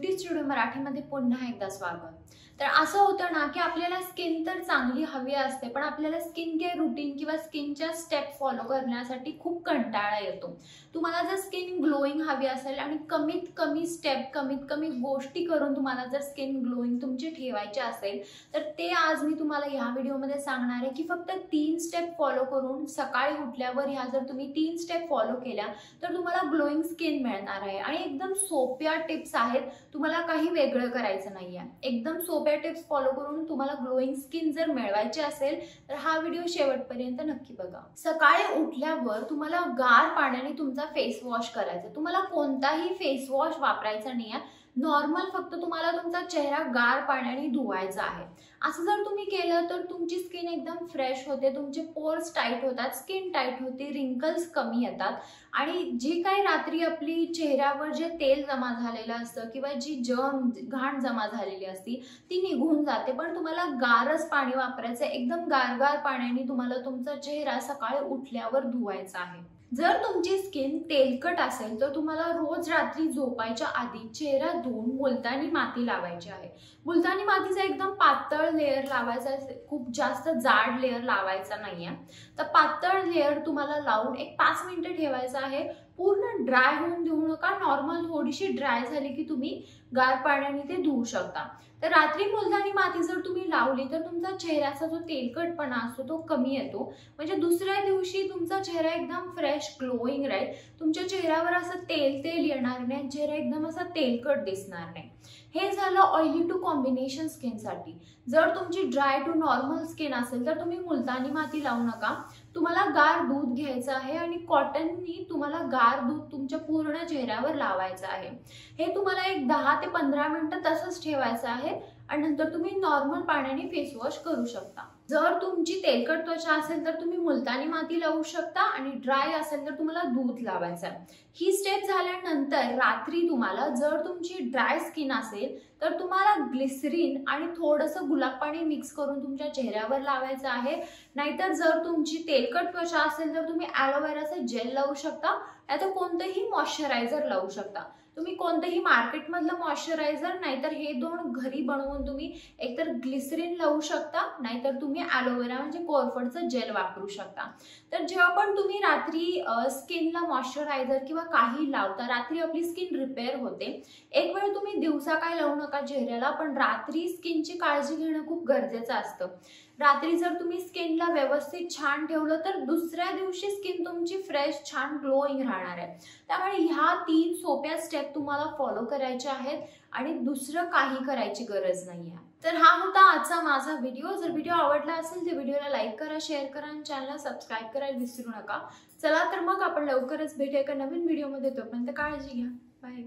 Beauty studio मराठीमध्ये पुन्हा एकदा स्वागत। तर असं होतं ना की आपल्याला स्किन तर चांगली हवी असते, पण आपल्याला स्किन केअर रूटीन किंवा स्किनच्या स्टेप फॉलो करण्यासाठी खूप कंटाळा येतो। तुम्हाला जर स्किन ग्लोइंग हवी असेल आणि कमीत कमी स्टेप, कमीत कमी गोष्टी करून तुम्हाला जर स्किन ग्लोइंग तुमची ठेवायची असेल, तर ते आज मी तुम्हाला ह्या व्हिडिओमध्ये सांगणार आहे की फक्त 3 स्टेप फॉलो करून सकाळी उठल्यावर ह्या जर तुम्ही 3 स्टेप फॉलो केल्या तर तुम्हाला ग्लोइंग स्किन मिळणार आहे। आणि एकदम सोप्या टिप्स आहेत, तुम्हाला काही वेगळं करायचं नाहीये। एकदम सोप्या टिप्स फॉलो करून तुम्हाला ग्लोइंग स्किन जर मिळवायची असेल तर हा व्हिडिओ शेवटपर्यंत नक्की बघा। सकाळी उठल्यावर तुम्हाला गार पाण्याने तुमचा फेस वॉश करायचा। तुम्हाला कोणताही फेस वॉश वापरायचा नाहीये, नॉर्मल फक्त तुम्हाला तुमचा चेहरा गार पाण्याने धुवायचा आहे। असं जर तुम्ही केलं तर तुमची स्किन एकदम फ्रेश होते, तुमचे पोर्स टाइट होतात, स्किन टाइट होते, रिंकल्स कमी येतात आणि जी काही रात्री आपली चेहऱ्यावर जे तेल जमा झालेलं असतं किंवा जी घाण जमा झालेली असती ती निघून जाते। पण तुम्हाला गारच पाणी वापरायचं, एकदम गारगार पाण्याने तुम्हाला तुमचा चेहरा सकाळी उठल्यावर धुवायचा आहे। जर तुमची स्किन तेलकट असेल तर तुम्हाला रोज रात्री झोपायच्या आधी चेहरा धुवून मुलतानी माती लावायची आहे। मुलतानी मातीचा एकदम पातळ लेयर लावायचा, खूप जास्त जाड लेयर लावायचा नाहीये। तर पातळ लेयर तुम्हाला लावून एक 5 मिनिटं ठेवायचं आहे। पूर्ण ड्राय होऊन देऊ नका, नॉर्मल थोडीशी ड्राय झाली की तुम्ही गार पाण्याने ते धुवू शकता। तर रात्री मुलतानी माती जर तुम्ही लावली तर तुमचा चेहऱ्याचा जो तेलकटपणा असतो तो कमी येतो, म्हणजे दुसऱ्या दिवशी तुमचा चेहरा एकदम फ्रेश ग्लोइंग राहील। तुमच्या चेहऱ्यावर असं तेल येणार नाही, चेहरा एकदम असा तेलकट दिसणार नाही। हे झालं ऑइली टू कॉम्बिनेशन स्किन साठी। जर तुमची ड्राय टू नॉर्मल स्किन असेल तर तुम्ही मुलतानी माती लावू नका, तुम्हाला गार दूध घ्यायचं आहे आणि कॉटननी तुम्हाला गार दूध तुमच्या पूर्ण चेहऱ्यावर लावायचं आहे। हे तुम्हाला एक 10 ते 15 मिनिटं तसंच ठेवायचं आहे आणि नंतर तुम्ही नॉर्मल पाण्याने फेस वॉश करू शकता। जर तुमची तेलकट त्वचा असेल तर तुम्ही मुलतानी माती लावू शकता आणि ड्राय असेल तर तुम्हाला दूध लावायचं आहे। ही स्टेप झाल्यानंतर रात्री तुम्हाला, जर तुमची ड्राय स्किन असेल तर तुम्हाला ग्लिसरीन आणि थोडंसं गुलाब पाणी मिक्स करून तुमच्या चेहऱ्यावर लावायचं आहे। नाहीतर जर तुमची तेलकट त्वचा असेल तर तुम्ही ॲलोवेराचं जेल लावू शकता, नाहीतर कोणतंही मॉइश्चरायझर लावू शकता। तुम्ही कोणतेही मार्केटमधलं मॉइश्चरायझर नाहीतर हे दोन घरी बनवून तुम्ही एकतर ग्लिसरीन लावू शकता, नाहीतर तुम्ही ॲलोवेरा म्हणजे कोरफडचं जेल वापरू शकता। तर जेव्हा पण तुम्ही रात्री स्किनला मॉइश्चरायझर किंवा काही लावता, रात्री आपली स्किन रिपेअर होते। एक वेळ तुम्ही दिवसा काय लावू नका चेहऱ्याला, पण रात्री स्किनची काळजी घेणं खूप गरजेचं असतं। रात्री जर तुम्ही स्किनला व्यवस्थित छान ठेवलं तर दुसऱ्या दिवशी स्किन तुमची फ्रेश छान ग्लोइंग राहणार आहे। त्यामुळे ह्या 3 सोप्या स्टेप तुम्हाला फॉलो करायच्या आहेत आणि दुसरं काही करायची गरज नाहीये। तर हा होता आजचा माझा व्हिडिओ। जर व्हिडिओ आवडला असेल तर व्हिडिओला लाईक करा, शेअर करा आणि चॅनलला सबस्क्राईब करायला विसरू नका। चला तर मग आपण लवकरच भेटूया एका नवीन व्हिडिओमध्ये, तोपर्यंत काळजी घ्या। बाय।